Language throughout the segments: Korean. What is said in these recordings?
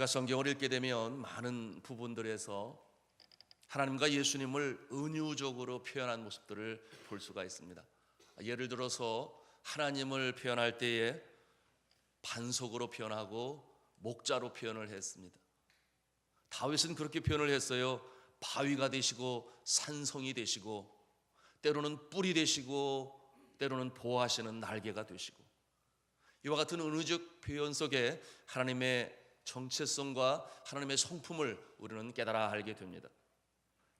성경을 읽게 되면 많은 부분들에서 하나님과 예수님을 은유적으로 표현한 모습들을 볼 수가 있습니다. 예를 들어서 하나님을 표현할 때에 반석으로 표현하고 목자로 표현을 했습니다. 다윗은 그렇게 표현을 했어요. 바위가 되시고 산성이 되시고 때로는 뿔이 되시고 때로는 보호하시는 날개가 되시고, 이와 같은 은유적 표현 속에 하나님의 정체성과 하나님의 성품을 우리는 깨달아 알게 됩니다.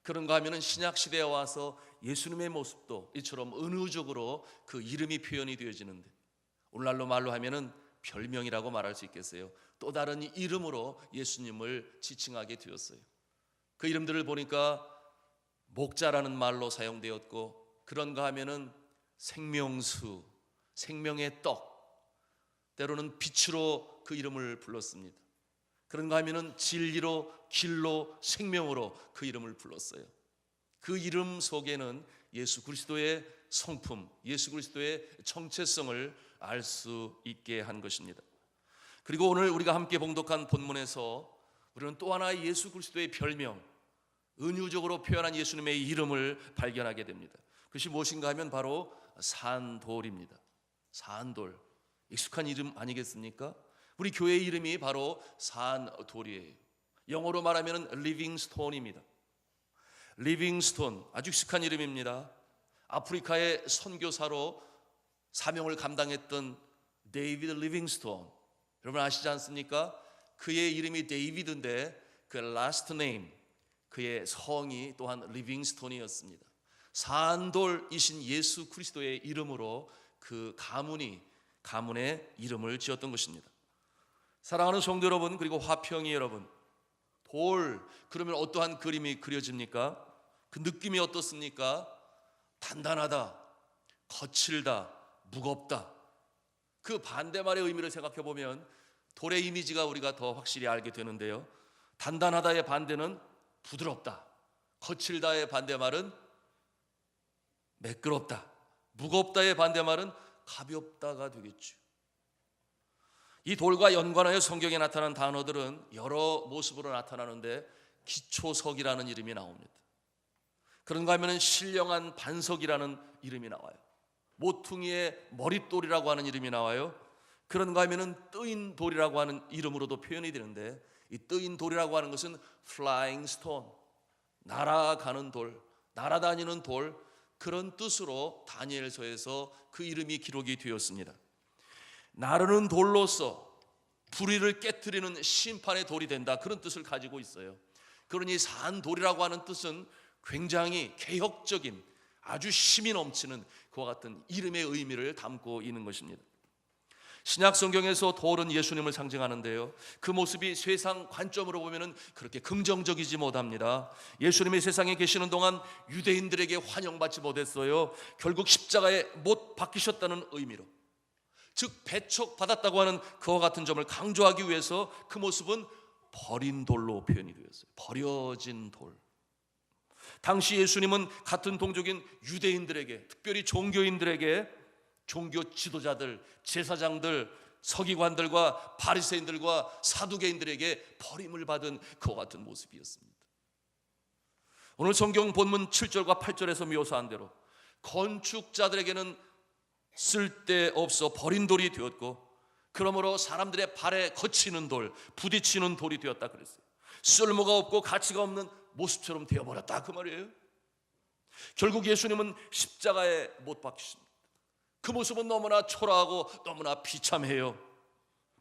그런가 하면은 신약 시대에 와서 예수님의 모습도 이처럼 은유적으로 그 이름이 표현이 되어지는데, 오늘날로 말로 하면은 별명이라고 말할 수 있겠어요. 또 다른 이름으로 예수님을 지칭하게 되었어요. 그 이름들을 보니까 목자라는 말로 사용되었고, 그런가 하면은 생명수, 생명의 떡, 때로는 빛으로 그 이름을 불렀습니다. 그런가 하면은 진리로, 길로, 생명으로 그 이름을 불렀어요. 그 이름 속에는 예수 그리스도의 성품, 예수 그리스도의 정체성을 알 수 있게 한 것입니다. 그리고 오늘 우리가 함께 봉독한 본문에서 우리는 또 하나의 예수 그리스도의 별명, 은유적으로 표현한 예수님의 이름을 발견하게 됩니다. 그것이 무엇인가 하면 바로 산돌입니다. 산돌, 익숙한 이름 아니겠습니까? 우리 교회 이름이 바로 산돌이에요. 영어로 말하면 리빙스톤입니다. 리빙스톤, 아주 익숙한 이름입니다. 아프리카의 선교사로 사명을 감당했던 데이비드 리빙스톤, 여러분 아시지 않습니까? 그의 이름이 데이비드인데 그 라스트 네임, 그의 성이 또한 리빙스톤이었습니다. 산돌이신 예수 그리스도의 이름으로 그 가문의 이름을 지었던 것입니다. 사랑하는 성도 여러분, 그리고 화평이 여러분, 돌 그러면 어떠한 그림이 그려집니까? 그 느낌이 어떻습니까? 단단하다, 거칠다, 무겁다. 그 반대말의 의미를 생각해 보면 돌의 이미지가 우리가 더 확실히 알게 되는데요, 단단하다의 반대는 부드럽다, 거칠다의 반대말은 매끄럽다, 무겁다의 반대말은 가볍다가 되겠죠. 이 돌과 연관하여 성경에 나타난 단어들은 여러 모습으로 나타나는데 기초석이라는 이름이 나옵니다. 그런가 하면 신령한 반석이라는 이름이 나와요. 모퉁이의 머릿돌이라고 하는 이름이 나와요. 그런가 하면 뜨인 돌이라고 하는 이름으로도 표현이 되는데, 이 뜨인 돌이라고 하는 것은 flying stone, 날아가는 돌, 날아다니는 돌, 그런 뜻으로 다니엘서에서 그 이름이 기록이 되었습니다. 나르는 돌로서 불의를 깨트리는 심판의 돌이 된다, 그런 뜻을 가지고 있어요. 그러니 산돌이라고 하는 뜻은 굉장히 개혁적인, 아주 힘이 넘치는 그와 같은 이름의 의미를 담고 있는 것입니다. 신약 성경에서 돌은 예수님을 상징하는데요, 그 모습이 세상 관점으로 보면 그렇게 긍정적이지 못합니다. 예수님이 세상에 계시는 동안 유대인들에게 환영받지 못했어요. 결국 십자가에 못 박히셨다는 의미로, 즉 배척받았다고 하는 그와 같은 점을 강조하기 위해서 그 모습은 버린 돌로 표현이 되었어요. 버려진 돌. 당시 예수님은 같은 동족인 유대인들에게, 특별히 종교인들에게, 종교 지도자들, 제사장들, 서기관들과 바리새인들과 사두개인들에게 버림을 받은 그와 같은 모습이었습니다. 오늘 성경 본문 7절과 8절에서 묘사한 대로 건축자들에게는 쓸데없어 버린 돌이 되었고, 그러므로 사람들의 발에 거치는 돌, 부딪히는 돌이 되었다 그랬어요. 쓸모가 없고 가치가 없는 모습처럼 되어버렸다, 그 말이에요. 결국 예수님은 십자가에 못 박히십니다. 그 모습은 너무나 초라하고 너무나 비참해요.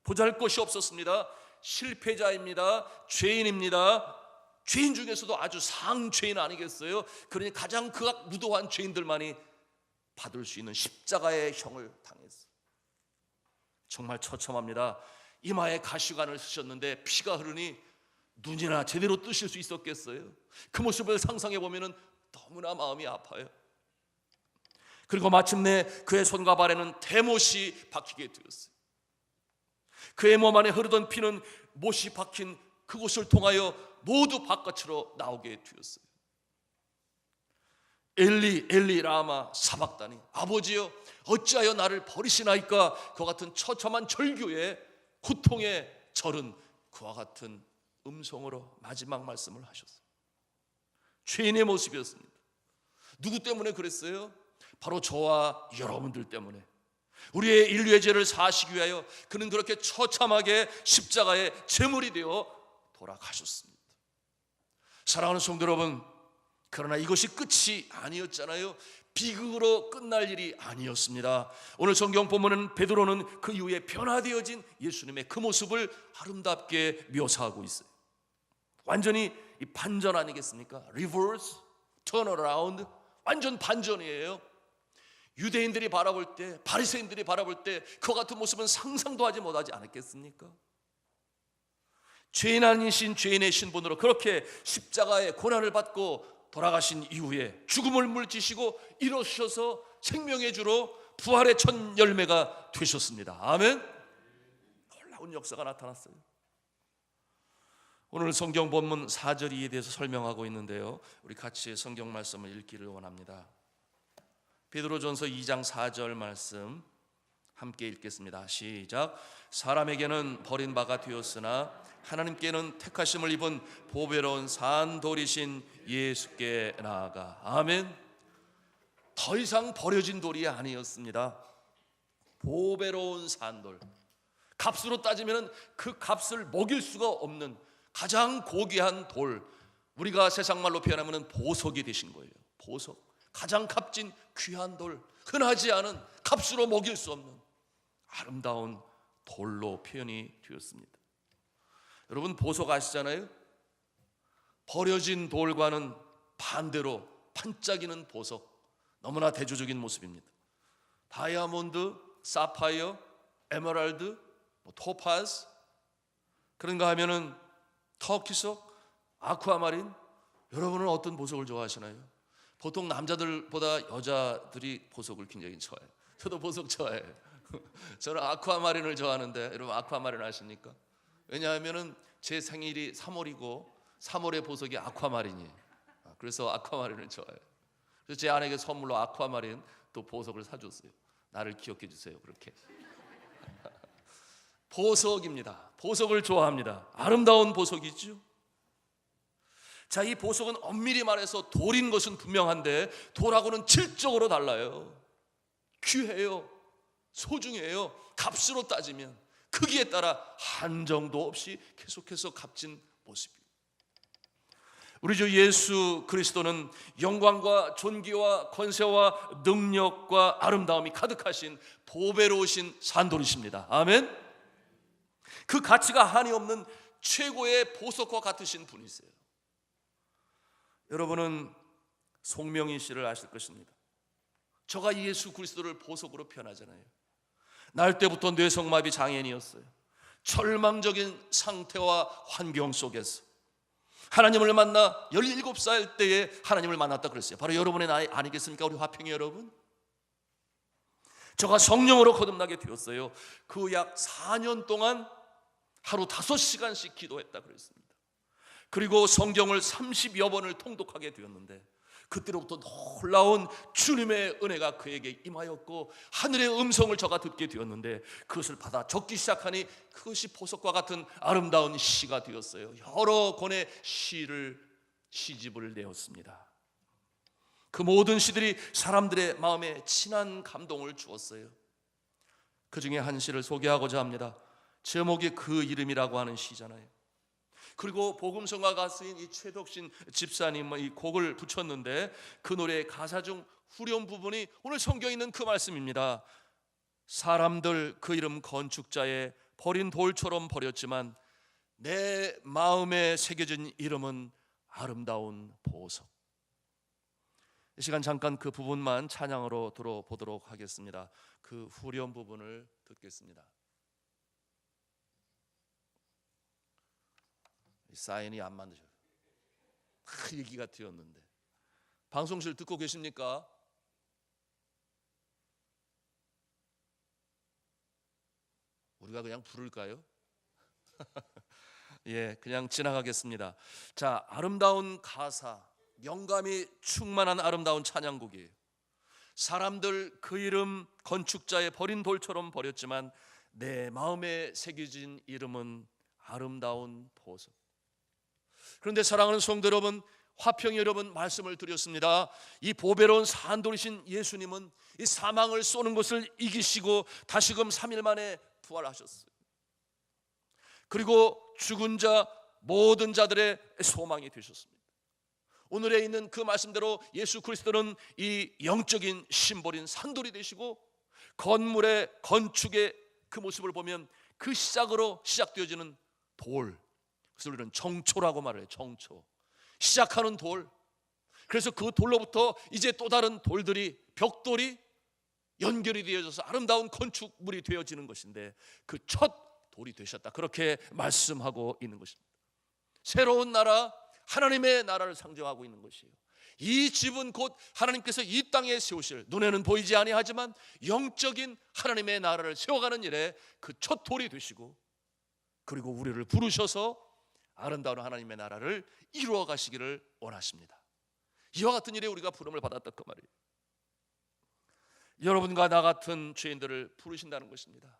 보잘것이 없었습니다. 실패자입니다. 죄인입니다. 죄인 중에서도 아주 상죄인 아니겠어요? 그러니 가장 극악무도한 죄인들만이 받을 수 있는 십자가의 형을 당했어요. 정말 처참합니다. 이마에 가시관을 쓰셨는데 피가 흐르니 눈이나 제대로 뜨실 수 있었겠어요? 그 모습을 상상해 보면 너무나 마음이 아파요. 그리고 마침내 그의 손과 발에는 대못이 박히게 되었어요. 그의 몸 안에 흐르던 피는 못이 박힌 그곳을 통하여 모두 바깥으로 나오게 되었어요. 엘리 엘리 라마 사박다니, 아버지여 어찌하여 나를 버리시나이까, 그 같은 처참한 절규에 고통에 절은 그와 같은 음성으로 마지막 말씀을 하셨어요. 죄인의 모습이었습니다. 누구 때문에 그랬어요? 바로 저와 여러분들 때문에. 우리의 인류의 죄를 사시기 위하여 그는 그렇게 처참하게 십자가의 제물이 되어 돌아가셨습니다. 사랑하는 성도 여러분, 그러나 이것이 끝이 아니었잖아요. 비극으로 끝날 일이 아니었습니다. 오늘 성경 본문은 베드로는 그 이후에 변화되어진 예수님의 그 모습을 아름답게 묘사하고 있어요. 완전히 이 반전 아니겠습니까? 리버스, 턴어라운드, 완전 반전이에요. 유대인들이 바라볼 때, 바리새인들이 바라볼 때 그와 같은 모습은 상상도 하지 못하지 않았겠습니까? 죄인 아니신 죄인의 신분으로 그렇게 십자가의 고난을 받고 돌아가신 이후에 죽음을 물지시고 일어서셔서 생명의 주로 부활의 첫 열매가 되셨습니다. 아멘. 놀라운 역사가 나타났어요. 오늘 성경 본문 4절이 이에 대해서 설명하고 있는데요, 우리 같이 성경 말씀을 읽기를 원합니다. 베드로전서 2장 4절 말씀 함께 읽겠습니다. 시작. 사람에게는 버림받아 되었으나 하나님께는 택하심을 입은 보배로운 산돌이신 예수께 나아가. 아멘. 더 이상 버려진 돌이 아니었습니다. 보배로운 산돌, 값으로 따지면 그 값을 먹일 수가 없는 가장 고귀한 돌, 우리가 세상 말로 표현하면 보석이 되신 거예요. 보석, 가장 값진 귀한 돌, 흔하지 않은, 값으로 먹일 수 없는 아름다운 돌로 표현이 되었습니다. 여러분, 보석 아시잖아요? 버려진 돌과는 반대로 반짝이는 보석, 너무나 대조적인 모습입니다. 다이아몬드, 사파이어, 에메랄드, 토파즈, 그런가 하면은 터키석, 아쿠아마린. 여러분은 어떤 보석을 좋아하시나요? 보통 남자들보다 여자들이 보석을 굉장히 좋아해요. 저도 보석 좋아해요. 저는 아쿠아마린을 좋아하는데, 여러분 아쿠아마린 아십니까? 왜냐하면 제 생일이 3월이고 3월의 보석이 아쿠아마린이에요. 그래서 아쿠아마린을 좋아해요. 그래서 제 아내에게 선물로 아쿠아마린 또 보석을 사줬어요. 나를 기억해 주세요. 그렇게. 보석입니다. 보석을 좋아합니다. 아름다운 보석이죠. 자, 이 보석은 엄밀히 말해서 돌인 것은 분명한데 돌하고는 질적으로 달라요. 귀해요. 소중해요. 값으로 따지면 크기에 따라 한정도 없이 계속해서 값진 모습이에요. 우리 주 예수 그리스도는 영광과 존귀와 권세와 능력과 아름다움이 가득하신 보배로우신 산돌이십니다. 아멘. 그 가치가 한이 없는 최고의 보석과 같으신 분이세요. 여러분은 송명희 씨를 아실 것입니다. 저가 예수 그리스도를 보석으로 표현하잖아요. 날 때부터 뇌성마비 장애인이었어요. 절망적인 상태와 환경 속에서 하나님을 만나 17살 때에 하나님을 만났다 그랬어요. 바로 여러분의 나이 아니겠습니까? 우리 화평이 여러분. 저가 성령으로 거듭나게 되었어요. 그 약 4년 동안 하루 5시간씩 기도했다 그랬습니다. 그리고 성경을 30여 번을 통독하게 되었는데 그때로부터 놀라운 주님의 은혜가 그에게 임하였고 하늘의 음성을 저가 듣게 되었는데 그것을 받아 적기 시작하니 그것이 보석과 같은 아름다운 시가 되었어요. 여러 권의 시집을 내었습니다. 그 모든 시들이 사람들의 마음에 진한 감동을 주었어요. 그 중에 한 시를 소개하고자 합니다. 제목이 그 이름이라고 하는 시잖아요. 그리고 복음성가 가수인 이 최덕신 집사님 이 곡을 붙였는데 그 노래의 가사 중 후렴 부분이 오늘 성경에 있는 그 말씀입니다. 사람들 그 이름 건축자의 버린 돌처럼 버렸지만 내 마음에 새겨진 이름은 아름다운 보석. 이 시간 잠깐 그 부분만 찬양으로 들어보도록 하겠습니다. 그 후렴 부분을 듣겠습니다. 사인이 안 만드셔요. 큰 얘기가 되었는데 방송실 듣고 계십니까? 우리가 그냥 부를까요? 예, 그냥 지나가겠습니다. 자, 아름다운 가사, 영감이 충만한 아름다운 찬양곡이에요. 사람들 그 이름 건축자의 버린 돌처럼 버렸지만 내 마음에 새겨진 이름은 아름다운 보석. 그런데 사랑하는 성도 여러분, 화평 여러분, 말씀을 드렸습니다. 이 보배로운 산돌이신 예수님은 이 사망을 쏘는 것을 이기시고 다시금 3일 만에 부활하셨어요. 그리고 죽은 자 모든 자들의 소망이 되셨습니다. 오늘에 있는 그 말씀대로 예수 그리스도는 이 영적인 심벌인 산돌이 되시고, 건물의 건축의 그 모습을 보면 그 시작으로 시작되어지는 돌, 그래서 우리는 정초라고 말해요. 정초, 시작하는 돌. 그래서 그 돌로부터 이제 또 다른 돌들이, 벽돌이 연결이 되어져서 아름다운 건축물이 되어지는 것인데, 그 첫 돌이 되셨다, 그렇게 말씀하고 있는 것입니다. 새로운 나라, 하나님의 나라를 상징하고 있는 것이에요. 이 집은 곧 하나님께서 이 땅에 세우실, 눈에는 보이지 아니하지만 영적인 하나님의 나라를 세워가는 일에 그 첫 돌이 되시고, 그리고 우리를 부르셔서 아름다운 하나님의 나라를 이루어 가시기를 원하십니다. 이와 같은 일에 우리가 부름을 받았다, 그 말이에요. 여러분과 나 같은 죄인들을 부르신다는 것입니다.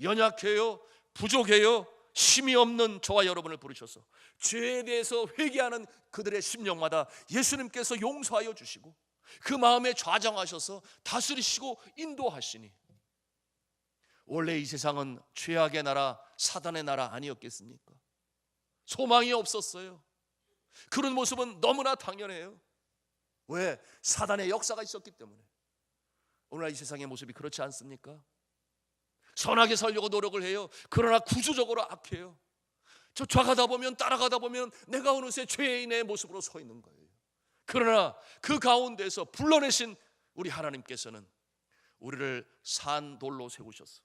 연약해요, 부족해요, 힘이 없는 저와 여러분을 부르셔서 죄에 대해서 회개하는 그들의 심령마다 예수님께서 용서하여 주시고, 그 마음에 좌정하셔서 다스리시고 인도하시니, 원래 이 세상은 죄악의 나라, 사단의 나라 아니었겠습니까? 소망이 없었어요. 그런 모습은 너무나 당연해요. 왜? 사단의 역사가 있었기 때문에. 오늘날 이 세상의 모습이 그렇지 않습니까? 선하게 살려고 노력을 해요. 그러나 구조적으로 악해요. 쫓아가다 보면, 따라가다 보면 내가 어느새 죄인의 모습으로 서 있는 거예요. 그러나 그 가운데서 불러내신 우리 하나님께서는 우리를 산돌로 세우셔서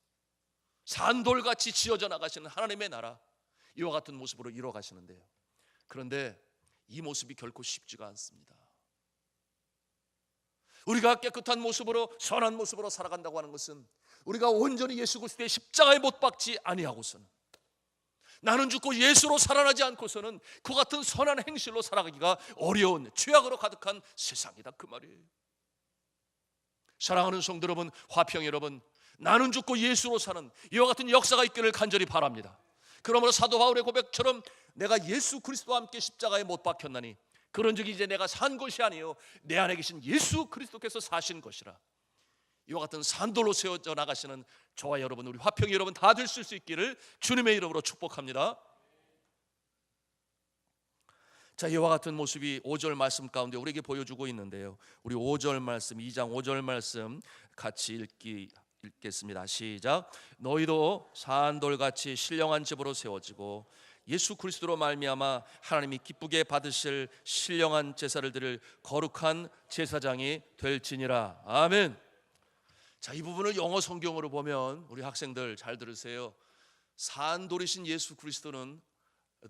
산돌같이 지어져 나가시는 하나님의 나라, 이와 같은 모습으로 이루어 가시는데요. 그런데 이 모습이 결코 쉽지가 않습니다. 우리가 깨끗한 모습으로, 선한 모습으로 살아간다고 하는 것은, 우리가 온전히 예수 그리스도의 십자가에 못 박지 아니하고서는, 나는 죽고 예수로 살아나지 않고서는 그 같은 선한 행실로 살아가기가 어려운 죄악으로 가득한 세상이다, 그 말이에요. 사랑하는 성도 여러분, 화평 여러분, 나는 죽고 예수로 사는 이와 같은 역사가 있기를 간절히 바랍니다. 그러므로 사도 바울의 고백처럼 내가 예수 그리스도와 함께 십자가에 못 박혔나니 그런즉 이제 내가 산 것이 아니요 내 안에 계신 예수 그리스도께서 사신 것이라. 이와 같은 산돌로 세워져 나가시는 저와 여러분, 우리 화평 여러분 다 될 수 있기를 주님의 이름으로 축복합니다. 자, 이와 같은 모습이 5절 말씀 가운데 우리에게 보여주고 있는데요, 우리 5절 말씀, 2장 5절 말씀 같이 읽겠습니다. 시작. 너희도 산돌같이 신령한 집으로 세워지고 예수 그리스도로 말미암아 하나님이 기쁘게 받으실 신령한 제사를 드릴 거룩한 제사장이 될지니라. 아멘. 자, 이 부분을 영어 성경으로 보면, 우리 학생들 잘 들으세요. 산돌이신 예수 그리스도는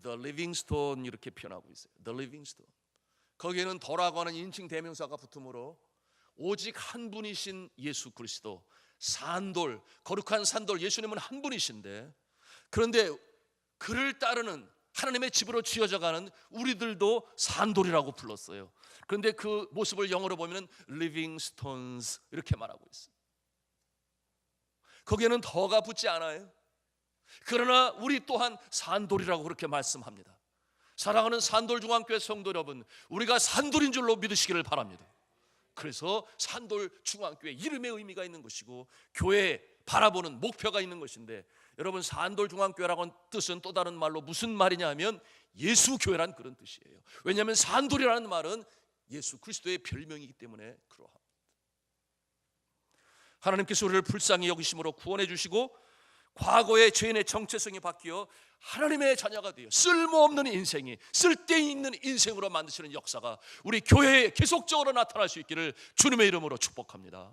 The Living Stone 이렇게 표현하고 있어요. The Living Stone. 거기에는 더라고 하는 인칭 대명사가 붙으므로 오직 한 분이신 예수 그리스도, 산돌, 거룩한 산돌, 예수님은 한 분이신데, 그런데 그를 따르는 하나님의 집으로 지어져가는 우리들도 산돌이라고 불렀어요. 그런데 그 모습을 영어로 보면 Living Stones 이렇게 말하고 있어요. 거기에는 더가 붙지 않아요. 그러나 우리 또한 산돌이라고 그렇게 말씀합니다. 사랑하는 산돌중앙교회 성도 여러분, 우리가 산돌인 줄로 믿으시기를 바랍니다. 그래서 산돌중앙교회 이름의 의미가 있는 것이고, 교회에 바라보는 목표가 있는 것인데, 여러분 산돌중앙교회라고 하는 뜻은 또 다른 말로 무슨 말이냐 하면 예수교회란 그런 뜻이에요. 왜냐하면 산돌이라는 말은 예수 그리스도의 별명이기 때문에 그러합니다. 하나님께서 우리를 불쌍히 여기심으로 구원해 주시고, 과거의 죄인의 정체성이 바뀌어 하나님의 자녀가 되어 쓸모없는 인생이 쓸데있는 인생으로 만드시는 역사가 우리 교회에 계속적으로 나타날 수 있기를 주님의 이름으로 축복합니다.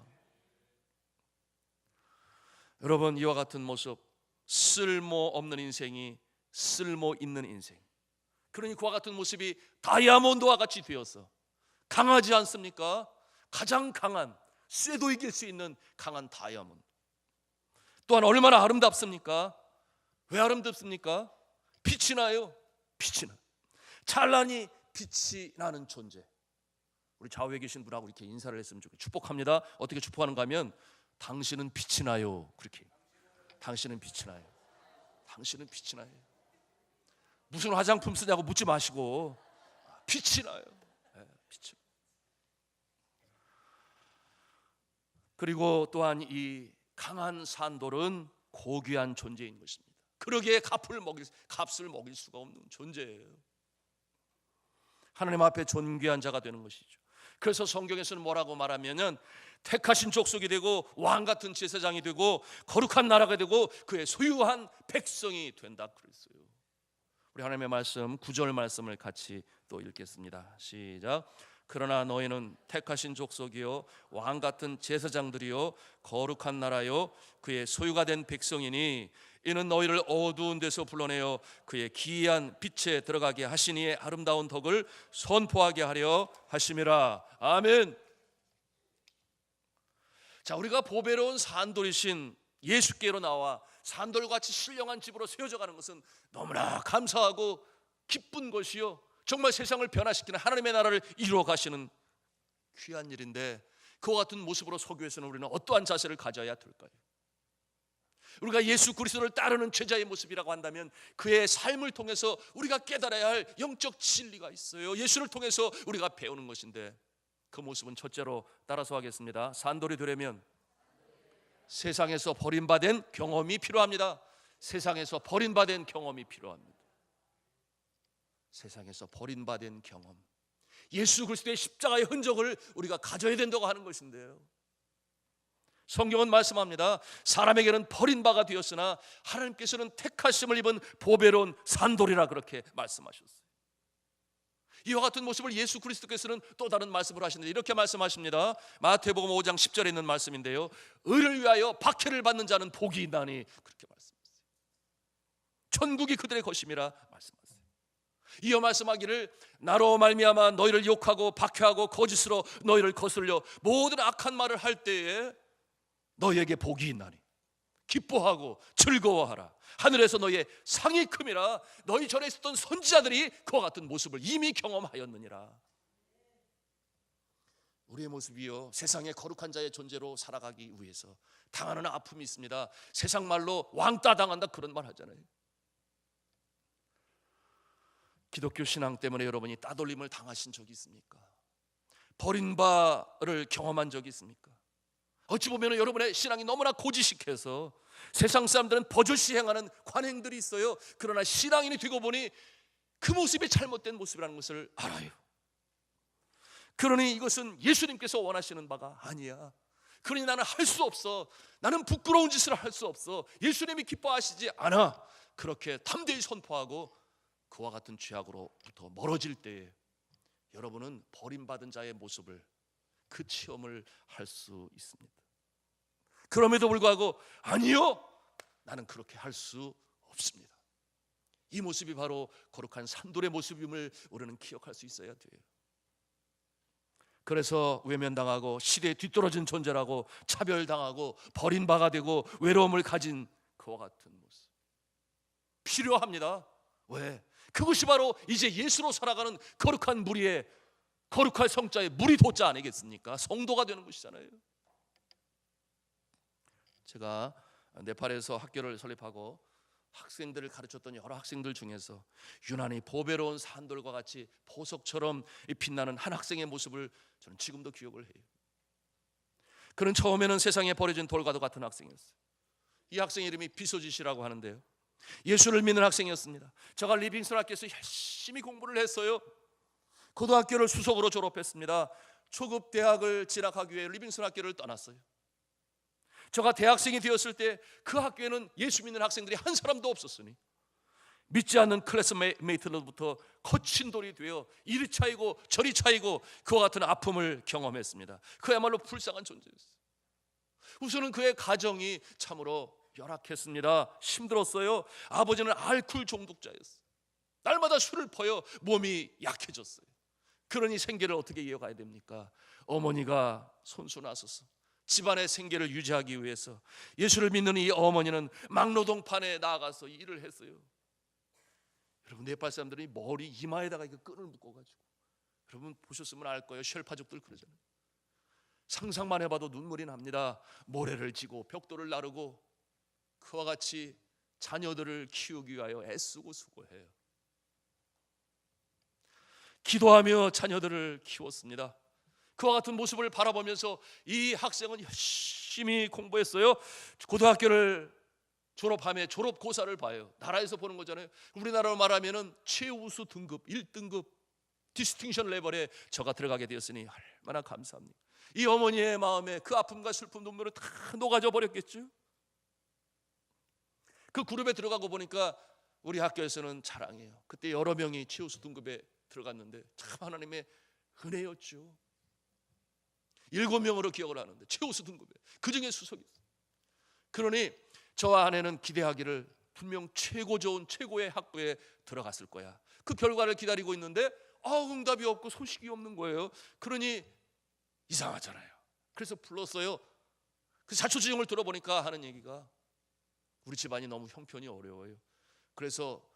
여러분, 이와 같은 모습, 쓸모없는 인생이 쓸모 있는 인생, 그러니 그와 같은 모습이 다이아몬드와 같이 되어서 강하지 않습니까? 가장 강한, 쇠도 이길 수 있는 강한 다이아몬드. 또한 얼마나 아름답습니까? 왜 아름답습니까? 빛이 나요. 빛이 나. 찬란히 빛이 나는 존재. 우리 좌우에 계신 분하고 이렇게 인사를 했으면 좋겠어요. 축복합니다. 어떻게 축복하는가 하면 당신은 빛이 나요. 그렇게. 당신은 빛이 나요. 당신은 빛이 나요. 무슨 화장품 쓰냐고 묻지 마시고 빛이 나요. 빛이. 그리고 또한 이 강한 산돌은 고귀한 존재인 것입니다. 그러기에 값을 먹일 수가 없는 존재예요. 하나님 앞에 존귀한 자가 되는 것이죠. 그래서 성경에서는 뭐라고 말하면은 택하신 족속이 되고 왕 같은 제사장이 되고 거룩한 나라가 되고 그의 소유한 백성이 된다 그랬어요. 우리 하나님의 말씀 9절 말씀을 같이 또 읽겠습니다. 시작. 그러나 너희는 택하신 족속이요 왕 같은 제사장들이요 거룩한 나라요 그의 소유가 된 백성이니 이는 너희를 어두운 데서 불러내어 그의 기이한 빛에 들어가게 하시니의 아름다운 덕을 선포하게 하려 하심이라. 아멘. 자, 우리가 보배로운 산돌이신 예수께로 나와 산돌같이 신령한 집으로 세워져 가는 것은 너무나 감사하고 기쁜 것이요 정말 세상을 변화시키는 하나님의 나라를 이루어 가시는 귀한 일인데, 그와 같은 모습으로 서교에서는 우리는 어떠한 자세를 가져야 될까요? 우리가 예수 그리스도를 따르는 제자의 모습이라고 한다면 그의 삶을 통해서 우리가 깨달아야 할 영적 진리가 있어요. 예수를 통해서 우리가 배우는 것인데 그 모습은 첫째로 따라서 하겠습니다. 산돌이 되려면 세상에서 버림받은 경험이 필요합니다. 세상에서 버림받은 경험이 필요합니다. 세상에서 버림받은 경험, 예수 그리스도의 십자가의 흔적을 우리가 가져야 된다고 하는 것인데요, 성경은 말씀합니다. 사람에게는 버린 바가 되었으나 하나님께서는 택하심을 입은 보배로운 산돌이라 그렇게 말씀하셨어요. 이와 같은 모습을 예수 그리스도께서는 또 다른 말씀을 하시는데 이렇게 말씀하십니다. 마태복음 5장 10절에 있는 말씀인데요, 의를 위하여 박해를 받는 자는 복이 있나니, 그렇게 말씀하세요. 천국이 그들의 것임이라 말씀하세요. 이어 말씀하기를 나로 말미암아 너희를 욕하고 박해하고 거짓으로 너희를 거슬려 모든 악한 말을 할 때에 너희에게 복이 있나니 기뻐하고 즐거워하라. 하늘에서 너희의 상이 큼이라. 너희 전에 있었던 선지자들이 그와 같은 모습을 이미 경험하였느니라. 우리의 모습이요 세상의 거룩한 자의 존재로 살아가기 위해서 당하는 아픔이 있습니다. 세상 말로 왕따 당한다 그런 말 하잖아요. 기독교 신앙 때문에 여러분이 따돌림을 당하신 적이 있습니까? 버린 바를 경험한 적이 있습니까? 어찌 보면 여러분의 신앙이 너무나 고지식해서 세상 사람들은 버젓이 행하는 관행들이 있어요. 그러나 신앙인이 되고 보니 그 모습이 잘못된 모습이라는 것을 알아요. 그러니 이것은 예수님께서 원하시는 바가 아니야. 그러니 나는 할 수 없어. 나는 부끄러운 짓을 할 수 없어. 예수님이 기뻐하시지 않아. 그렇게 담대히 선포하고 그와 같은 죄악으로부터 멀어질 때에 여러분은 버림받은 자의 모습을, 그 체험을 할 수 있습니다. 그럼에도 불구하고 아니요, 나는 그렇게 할 수 없습니다. 이 모습이 바로 거룩한 산돌의 모습임을 우리는 기억할 수 있어야 돼요. 그래서 외면당하고 시대에 뒤떨어진 존재라고 차별당하고 버린 바가 되고 외로움을 가진 그와 같은 모습 필요합니다. 왜? 그것이 바로 이제 예수로 살아가는 거룩한 무리의, 거룩한 성자의 무리 도자 아니겠습니까? 성도가 되는 것이잖아요. 제가 네팔에서 학교를 설립하고 학생들을 가르쳤던 여러 학생들 중에서 유난히 보배로운 산돌과 같이 보석처럼 빛나는 한 학생의 모습을 저는 지금도 기억을 해요. 그는 처음에는 세상에 버려진 돌과도 같은 학생이었어요. 이 학생 이름이 비소지시라고 하는데요, 예수를 믿는 학생이었습니다. 제가 리빙스턴 학교에서 열심히 공부를 했어요. 고등학교를 수석으로 졸업했습니다. 초급 대학을 진학하기 위해 리빙스턴 학교를 떠났어요. 제가 대학생이 되었을 때 그 학교에는 예수 믿는 학생들이 한 사람도 없었으니 믿지 않는 클래스메이트로부터 거친 돌이 되어 이리 차이고 저리 차이고 그와 같은 아픔을 경험했습니다. 그야말로 불쌍한 존재였어요. 우선은 그의 가정이 참으로 열악했습니다. 힘들었어요. 아버지는 알코올 중독자였어요. 날마다 술을 퍼여 몸이 약해졌어요. 그러니 생계를 어떻게 이어가야 됩니까? 어머니가 손수나서서 집안의 생계를 유지하기 위해서 예수를 믿는 이 어머니는 막노동판에 나가서 일을 했어요. 여러분, 네팔 사람들이 머리 이마에다가 이거 끈을 묶어가지고, 여러분 보셨으면 알 거예요. 쉘파족들 그러잖아요. 상상만 해봐도 눈물이 납니다. 모래를 지고 벽돌을 나르고 그와 같이 자녀들을 키우기 위하여 애쓰고 수고해요. 기도하며 자녀들을 키웠습니다. 그와 같은 모습을 바라보면서 이 학생은 열심히 공부했어요. 고등학교를 졸업하며 졸업고사를 봐요. 나라에서 보는 거잖아요. 우리나라로 말하면 최우수 등급 1등급 디스팅션 레벨에 저가 들어가게 되었으니 얼마나 감사합니까. 이 어머니의 마음에 그 아픔과 슬픔 눈물을 다 녹아져 버렸겠죠. 그 그룹에 들어가고 보니까 우리 학교에서는 자랑해요. 그때 여러 명이 최우수 등급에 들어갔는데 참 하나님의 은혜였죠. 7명으로 기억을 하는데 최우수 등급에, 그 중에 수석이었어요. 그러니 저와 아내는 기대하기를 분명 최고 좋은 최고의 학부에 들어갔을 거야. 그 결과를 기다리고 있는데 응답이 없고 소식이 없는 거예요. 그러니 이상하잖아요. 그래서 불렀어요. 그 자초지종을 들어보니까 하는 얘기가 우리 집안이 너무 형편이 어려워요. 그래서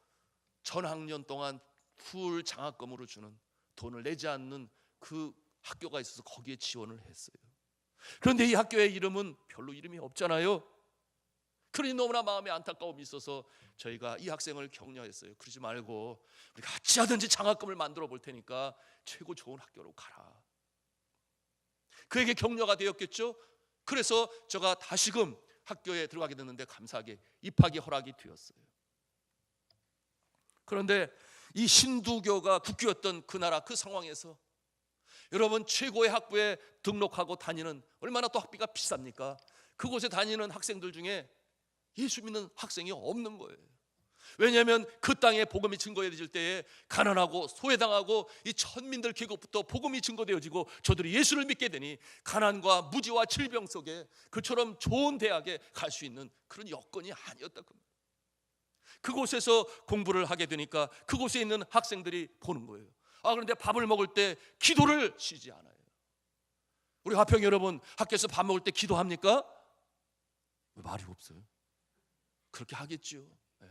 전 학년 동안 풀 장학금으로 주는 돈을 내지 않는 그 학교가 있어서 거기에 지원을 했어요. 그런데 이 학교의 이름은 별로 이름이 없잖아요. 그러니 너무나 마음에 안타까움이 있어서 저희가 이 학생을 격려했어요. 그러지 말고 우리가 어찌하든지 장학금을 만들어 볼 테니까 최고 좋은 학교로 가라. 그에게 격려가 되었겠죠. 그래서 제가 다시금 학교에 들어가게 됐는데 감사하게 입학이 허락이 되었어요. 그런데 이 힌두교가 국교였던 그 나라 그 상황에서 여러분 최고의 학부에 등록하고 다니는, 얼마나 또 학비가 비쌉니까? 그곳에 다니는 학생들 중에 예수 믿는 학생이 없는 거예요. 왜냐하면 그 땅에 복음이 증거되어질 때에 가난하고 소외당하고 이 천민들 계급부터 복음이 증거되어지고 저들이 예수를 믿게 되니 가난과 무지와 질병 속에 그처럼 좋은 대학에 갈 수 있는 그런 여건이 아니었다. 그곳에서 공부를 하게 되니까 그곳에 있는 학생들이 보는 거예요. 그런데 밥을 먹을 때 기도를 쉬지 않아요. 우리 화평 여러분, 학교에서 밥 먹을 때 기도합니까? 왜 말이 없어요? 그렇게 하겠죠. 네.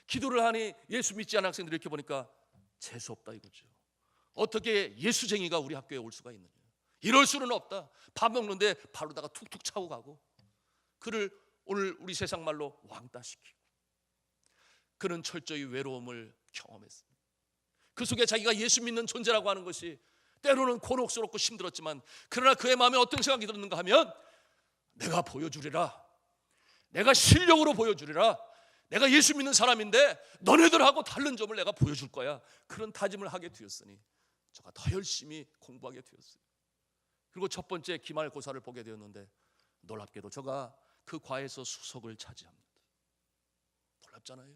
기도를 하니 예수 믿지 않은 학생들이 이렇게 보니까 재수 없다 이거죠. 어떻게 예수쟁이가 우리 학교에 올 수가 있느냐, 이럴 수는 없다. 밥 먹는데 바로다가 툭툭 차고 가고, 그를 오늘 우리 세상 말로 왕따시키고, 그는 철저히 외로움을 경험했습니다. 그 속에 자기가 예수 믿는 존재라고 하는 것이 때로는 곤혹스럽고 힘들었지만, 그러나 그의 마음에 어떤 생각이 들었는가 하면, 내가 보여주리라, 내가 실력으로 보여주리라, 내가 예수 믿는 사람인데 너네들하고 다른 점을 내가 보여줄 거야. 그런 다짐을 하게 되었으니 제가 더 열심히 공부하게 되었어요. 그리고 첫 번째 기말고사를 보게 되었는데 놀랍게도 제가 그 과에서 수석을 차지합니다. 놀랍잖아요.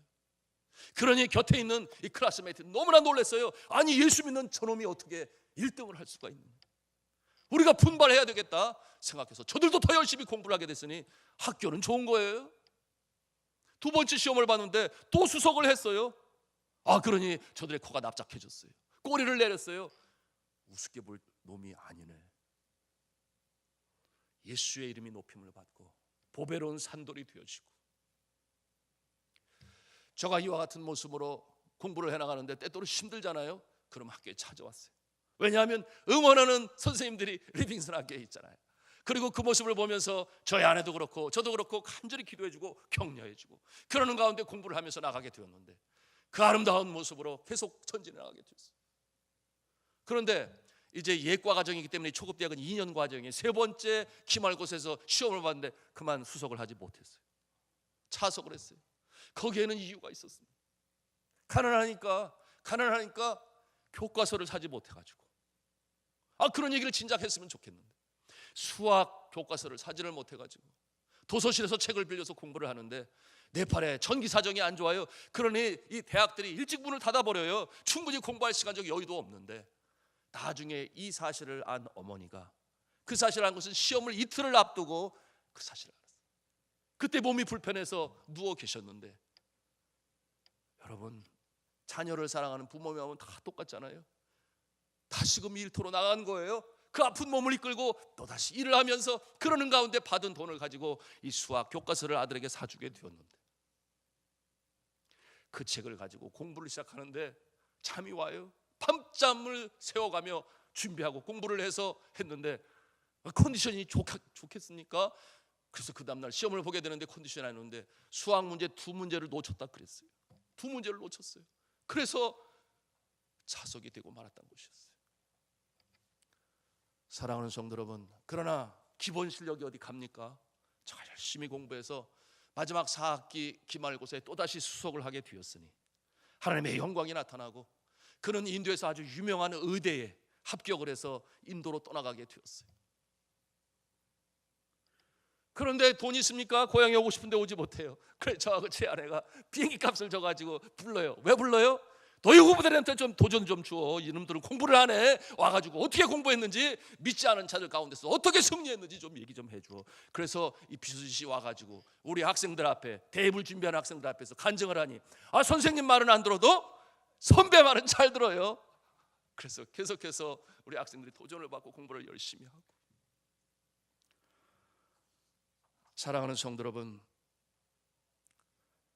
그러니 곁에 있는 이 클래스메이트 너무나 놀랐어요. 아니 예수 믿는 저놈이 어떻게 1등을 할 수가 있느냐. 우리가 분발해야 되겠다 생각해서 저들도 더 열심히 공부를 하게 됐으니 학교는 좋은 거예요. 두 번째 시험을 봤는데 또 수석을 했어요. 그러니 저들의 코가 납작해졌어요. 꼬리를 내렸어요. 우습게 볼 놈이 아니네. 예수의 이름이 높임을 받고 보배로운 산돌이 되어지고, 저가 이와 같은 모습으로 공부를 해나가는데 때때로 힘들잖아요. 그럼 학교에 찾아왔어요. 왜냐하면 응원하는 선생님들이 리빙슨 학교에 있잖아요. 그리고 그 모습을 보면서 저희 아내도 그렇고 저도 그렇고 간절히 기도해주고 격려해주고, 그러는 가운데 공부를 하면서 나가게 되었는데 그 아름다운 모습으로 계속 전진해 나가게 되었어요. 그런데 이제 예과 과정이기 때문에 초급 대학은 2년 과정에 세 번째 기말고사에서 시험을 봤는데 그만 수석을 하지 못했어요. 차석을 했어요. 거기에는 이유가 있었습니다. 가난하니까 교과서를 사지 못해가지고, 그런 얘기를 진작 했으면 좋겠는데 수학 교과서를 사지를 못해가지고 도서실에서 책을 빌려서 공부를 하는데 네팔에 전기 사정이 안 좋아요. 그러니 이 대학들이 일찍 문을 닫아버려요. 충분히 공부할 시간적 여유도 없는데, 나중에 이 사실을 안 어머니가, 그 사실을 안 것은 시험을 이틀을 앞두고 그 사실을 알았어요. 그때 몸이 불편해서 누워 계셨는데, 여러분 자녀를 사랑하는 부모의 마음은 다 똑같잖아요. 다시금 일터로 나간 거예요. 그 아픈 몸을 이끌고 또다시 일을 하면서 그러는 가운데 받은 돈을 가지고 이 수학 교과서를 아들에게 사주게 되었는데, 그 책을 가지고 공부를 시작하는데 잠이 와요. 밤잠을 새워가며 준비하고 공부를 해서 했는데 컨디션이 좋겠습니까? 그래서 그 다음날 시험을 보게 되는데 컨디션이 안 좋은데 수학 문제 2문제를 놓쳤다 그랬어요. 2문제를 놓쳤어요. 그래서 사석이 되고 말았던 것이었어요. 사랑하는 성도 여러분, 그러나 기본 실력이 어디 갑니까? 제가 열심히 공부해서 마지막 4학기 기말고사에 또다시 수석을 하게 되었으니 하나님의 영광이 나타나고 그는 인도에서 아주 유명한 의대에 합격을 해서 인도로 떠나가게 되었어요. 그런데 돈이 있습니까? 고향에 오고 싶은데 오지 못해요. 그래 저하고 제 아내가 비행기 값을 줘가지고 불러요. 왜 불러요? 너희 후보들한테 좀 도전 좀 주어. 이놈들은 공부를 안 해. 와가지고 어떻게 공부했는지, 믿지 않은 자들 가운데서 어떻게 승리했는지 좀 얘기 좀 해줘. 그래서 이 비수지 와가지고 우리 학생들 앞에, 대입을 준비하는 학생들 앞에서 간증을 하니, 아 선생님 말은 안 들어도 선배 말은 잘 들어요. 그래서 계속해서 우리 학생들이 도전을 받고 공부를 열심히 하고. 사랑하는 성도 여러분,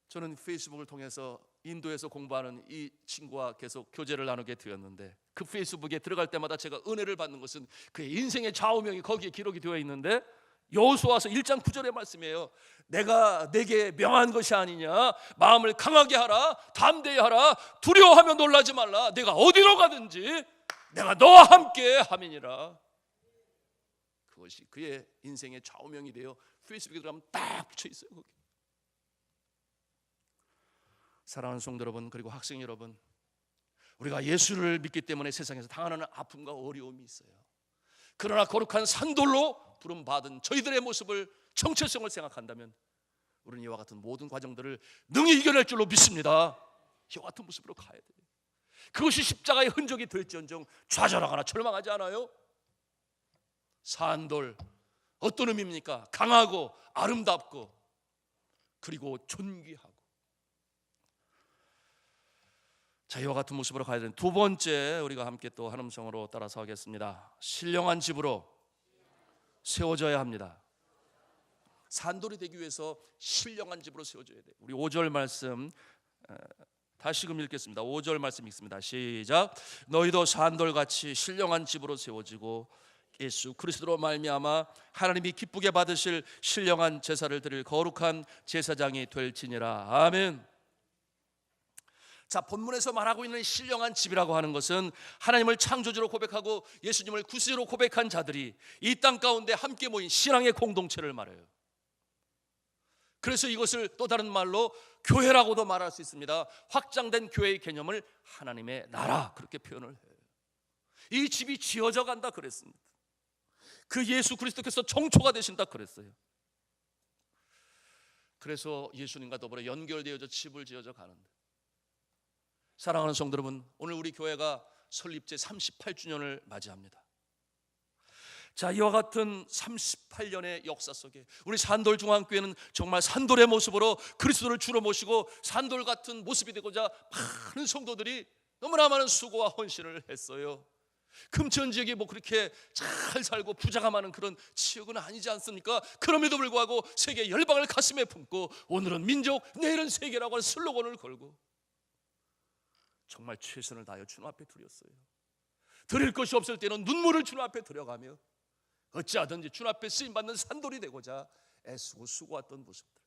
저는 페이스북을 통해서 인도에서 공부하는 이 친구와 계속 교제를 나누게 되었는데, 그 페이스북에 들어갈 때마다 제가 은혜를 받는 것은 그의 인생의 좌우명이 거기에 기록이 되어 있는데, 여호수아서 1장 9절의 말씀이에요. 내가 내게 명한 것이 아니냐, 마음을 강하게 하라, 담대히 하라, 두려워하며 놀라지 말라, 내가 어디로 가든지 내가 너와 함께 함이니라. 그것이 그의 인생의 좌우명이 되어 페이스북에 들어가면 딱 붙여 있어요. 거기. 사랑하는 성도 여러분, 그리고 학생 여러분, 우리가 예수를 믿기 때문에 세상에서 당하는 아픔과 어려움이 있어요. 그러나 거룩한 산돌로 부름받은 저희들의 모습을, 정체성을 생각한다면 우리는 이와 같은 모든 과정들을 능히 이겨낼 줄로 믿습니다. 이와 같은 모습으로 가야 돼요. 그것이 십자가의 흔적이 될지언정 좌절하거나 절망하지 않아요. 산돌, 어떤 의미입니까? 강하고 아름답고 그리고 존귀하고. 자, 이와 같은 모습으로 가야 되는 두 번째, 우리가 함께 또 한 음성으로 따라서 하겠습니다. 신령한 집으로 세워져야 합니다. 산돌이 되기 위해서 신령한 집으로 세워져야 돼요. 우리 5절 말씀 다시금 읽겠습니다. 5절 말씀 읽습니다. 시작. 너희도 산돌같이 신령한 집으로 세워지고 예수 그리스도로 말미암아 하나님이 기쁘게 받으실 신령한 제사를 드릴 거룩한 제사장이 될지니라. 아멘. 자, 본문에서 말하고 있는 신령한 집이라고 하는 것은 하나님을 창조주로 고백하고 예수님을 구세주로 고백한 자들이 이 땅 가운데 함께 모인 신앙의 공동체를 말해요. 그래서 이것을 또 다른 말로 교회라고도 말할 수 있습니다. 확장된 교회의 개념을 하나님의 나라, 그렇게 표현을 해요. 이 집이 지어져 간다 그랬습니다. 그 예수 그리스도께서 정초가 되신다 그랬어요. 그래서 예수님과 더불어 연결되어져 집을 지어져 가는데, 사랑하는 성도 여러분, 오늘 우리 교회가 설립 제 38주년을 맞이합니다. 자, 이와 같은 38년의 역사 속에 우리 산돌중앙교회는 정말 산돌의 모습으로 그리스도를 주로 모시고 산돌 같은 모습이 되고자 많은 성도들이 너무나 많은 수고와 헌신을 했어요. 금천지역이 뭐 그렇게 잘 살고 부자가 많은 그런 지역은 아니지 않습니까? 그럼에도 불구하고 세계 열방을 가슴에 품고 오늘은 민족, 내일은 세계라고 하는 슬로건을 걸고 정말 최선을 다하여 주님 앞에 드렸어요. 드릴 것이 없을 때는 눈물을 주님 앞에 드려가며 어찌하든지 주님 앞에 쓰임받는 산돌이 되고자 애쓰고 수고했던 모습들,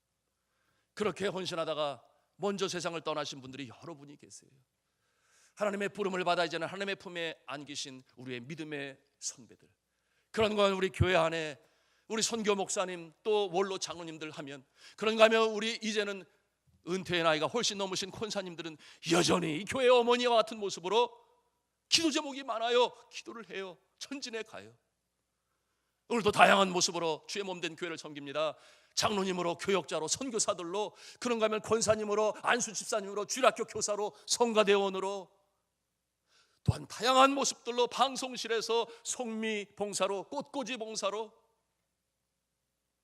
그렇게 헌신하다가 먼저 세상을 떠나신 분들이 여러분이 계세요. 하나님의 부름을 받아 이제는 하나님의 품에 안기신 우리의 믿음의 선배들, 그런 건 우리 교회 안에 우리 선교 목사님 또 원로 장로님들 하면, 그런가 하면 우리 이제는 은퇴의 나이가 훨씬 넘으신 권사님들은 여전히 이 교회 어머니와 같은 모습으로 기도 제목이 많아요. 기도를 해요. 전진해 가요. 오늘도 다양한 모습으로 주의 몸된 교회를 섬깁니다. 장로님으로, 교역자로, 선교사들로, 그런가 하면 권사님으로, 안수 집사님으로, 주일학교 교사로, 성가대원으로, 또한 다양한 모습들로 방송실에서 성미 봉사로, 꽃꽂이 봉사로,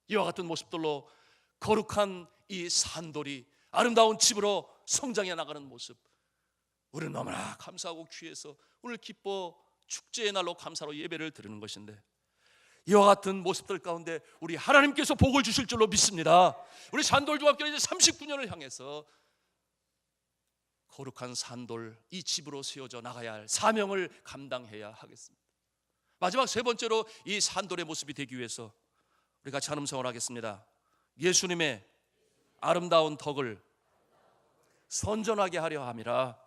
이와 같은 모습들로 거룩한 이 산돌이 아름다운 집으로 성장해 나가는 모습, 우리는 너무나 감사하고 귀해서 오늘 기뻐 축제의 날로 감사로 예배를 드리는 것인데, 이와 같은 모습들 가운데 우리 하나님께서 복을 주실 줄로 믿습니다. 우리 산돌중학교는 이제 39년을 향해서 거룩한 산돌, 이 집으로 세워져 나가야 할 사명을 감당해야 하겠습니다. 마지막 세 번째로 이 산돌의 모습이 되기 위해서 우리 같이 한 음성을 하겠습니다. 예수님의 아름다운 덕을 선전하게 하려 함이라.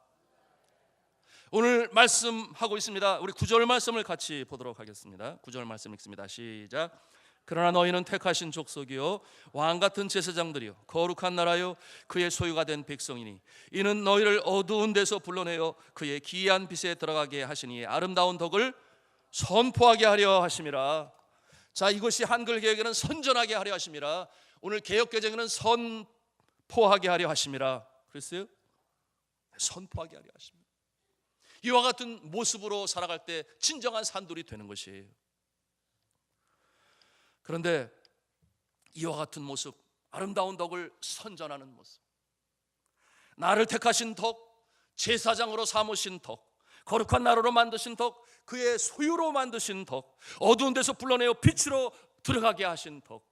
오늘 말씀하고 있습니다. 우리 9절 말씀을 같이 보도록 하겠습니다. 9절 말씀 읽습니다. 시작. 그러나 너희는 택하신 족속이요 왕같은 제사장들이요 거룩한 나라요 그의 소유가 된 백성이니 이는 너희를 어두운 데서 불러내어 그의 기이한 빛에 들어가게 하시니 아름다운 덕을 선포하게 하려 하심이라. 자, 이것이 한글 개혁에는 선전하게 하려 하심이라. 오늘 개혁 개정에는 선포하게 하려 하심이라. 그랬어요? 선포하게 하려 하십니다. 이와 같은 모습으로 살아갈 때 진정한 산돌이 되는 것이에요. 그런데 이와 같은 모습, 아름다운 덕을 선전하는 모습, 나를 택하신 덕, 제사장으로 삼으신 덕, 거룩한 나라로 만드신 덕, 그의 소유로 만드신 덕, 어두운 데서 불러내어 빛으로 들어가게 하신 덕,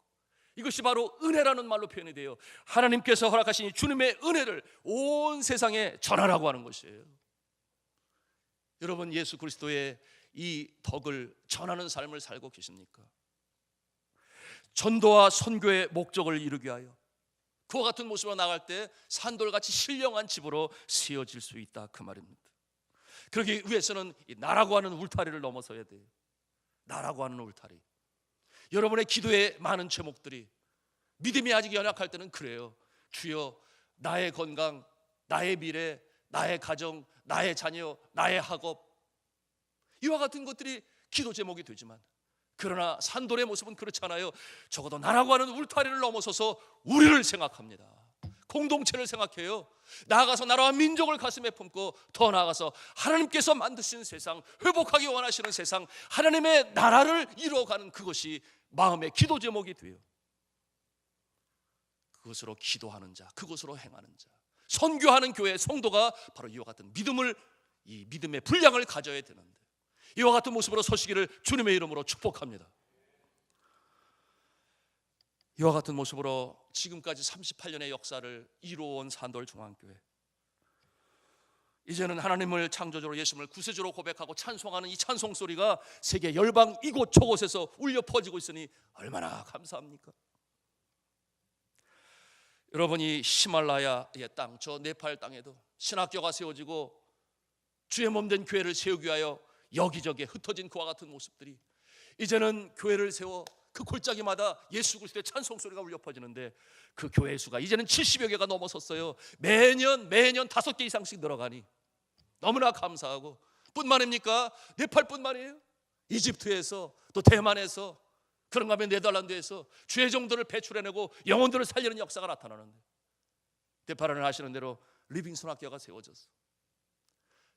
이것이 바로 은혜라는 말로 표현이 돼요. 하나님께서 허락하신 주님의 은혜를 온 세상에 전하라고 하는 것이에요. 여러분, 예수 그리스도의 이 덕을 전하는 삶을 살고 계십니까? 전도와 선교의 목적을 이루기 위하여 그와 같은 모습으로 나갈 때 산돌같이 신령한 집으로 세워질 수 있다, 그 말입니다. 그러기 위해서는 이 나라고 하는 울타리를 넘어서야 돼요. 나라고 하는 울타리. 여러분의 기도에 많은 제목들이 믿음이 아직 연약할 때는 그래요. 주여, 나의 건강, 나의 미래, 나의 가정, 나의 자녀, 나의 학업, 이와 같은 것들이 기도 제목이 되지만, 그러나 산돌의 모습은 그렇잖아요. 적어도 나라고 하는 울타리를 넘어서서 우리를 생각합니다. 공동체를 생각해요. 나아가서 나라와 민족을 가슴에 품고 더 나아가서 하나님께서 만드신 세상, 회복하기 원하시는 세상, 하나님의 나라를 이루어가는 그것이 마음의 기도 제목이 돼요. 그것으로 기도하는 자, 그것으로 행하는 자, 선교하는 교회 성도가 바로 이와 같은 믿음을, 이 믿음의 분량을 가져야 되는데, 이와 같은 모습으로 서시기를 주님의 이름으로 축복합니다. 이와 같은 모습으로 지금까지 38년의 역사를 이루어온 산돌중앙교회, 이제는 하나님을 창조주로, 예수님을 구세주로 고백하고 찬송하는 이 찬송 소리가 세계 열방 이곳 저곳에서 울려 퍼지고 있으니 얼마나 감사합니까? 여러분이 히말라야의 땅, 저 네팔 땅에도 신학교가 세워지고 주의 몸된 교회를 세우기 위하여 여기저기에 흩어진 그와 같은 모습들이 이제는 교회를 세워 그 골짜기마다 예수 그리스도의 찬송 소리가 울려 퍼지는데, 그 교회 수가 이제는 70여 개가 넘어섰어요. 매년 5개 이상씩 늘어가니 너무나 감사하고, 뿐만 아닙니까? 네팔뿐만이에요. 이집트에서, 또 대만에서, 그런가 하면 네덜란드에서 주의 종들을 배출해내고 영혼들을 살리는 역사가 나타나는데, 네팔은 아시는 대로 리빙스톤 학교가 세워졌어.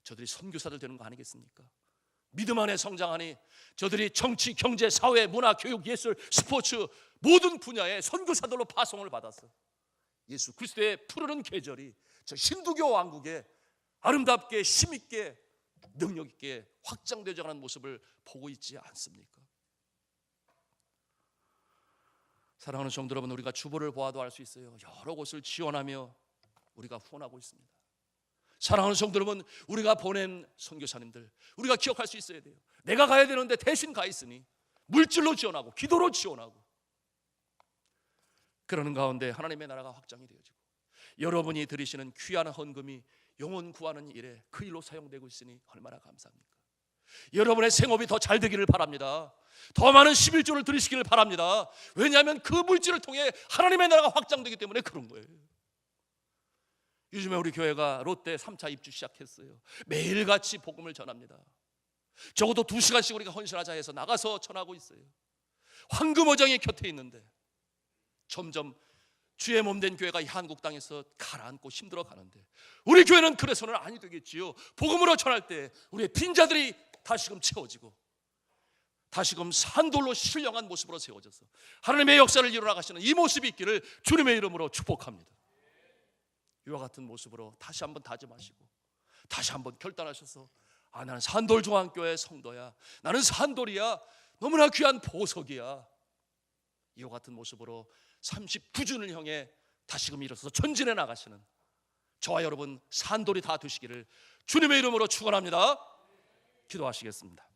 저들이 선교사들 되는 거 아니겠습니까? 믿음 안에 성장하니 저들이 정치, 경제, 사회, 문화, 교육, 예술, 스포츠 모든 분야에 선교사들로 파송을 받았어. 예수 그리스도의 푸르른 계절이 저 힌두교 왕국에 아름답게, 힘있게, 능력있게 확장되어져 가는 모습을 보고 있지 않습니까? 사랑하는 성도 여러분, 우리가 주보를 보아도 알 수 있어요. 여러 곳을 지원하며 우리가 후원하고 있습니다. 사랑하는 성도 여러분, 우리가 보낸 선교사님들 우리가 기억할 수 있어야 돼요. 내가 가야 되는데 대신 가 있으니 물질로 지원하고 기도로 지원하고, 그러는 가운데 하나님의 나라가 확장이 되어지고 여러분이 드리시는 귀한 헌금이 영혼 구하는 일에 그 일로 사용되고 있으니 얼마나 감사합니까? 여러분의 생업이 더 잘 되기를 바랍니다. 더 많은 11조를 드리시기를 바랍니다. 왜냐하면 그 물질을 통해 하나님의 나라가 확장되기 때문에 그런 거예요. 요즘에 우리 교회가 롯데 3차 입주 시작했어요. 매일같이 복음을 전합니다. 적어도 2시간씩 우리가 헌신하자 해서 나가서 전하고 있어요. 황금어장이 곁에 있는데 점점 주의 몸된 교회가 이 한국 땅에서 가라앉고 힘들어 가는데, 우리 교회는 그래서는 아니 되겠지요. 복음으로 전할 때 우리의 빈자들이 다시금 채워지고 다시금 산돌로 신령한 모습으로 세워져서 하나님의 역사를 이루어 가시는 이 모습이 있기를 주님의 이름으로 축복합니다. 이와 같은 모습으로 다시 한번 다짐하시고 다시 한번 결단하셔서, 나는 산돌중앙교회 성도야, 나는 산돌이야, 너무나 귀한 보석이야, 이와 같은 모습으로 39주를 향해 다시금 일어서서 전진해 나가시는 저와 여러분 산돌이 다 되시기를 주님의 이름으로 축원합니다. 기도하시겠습니다.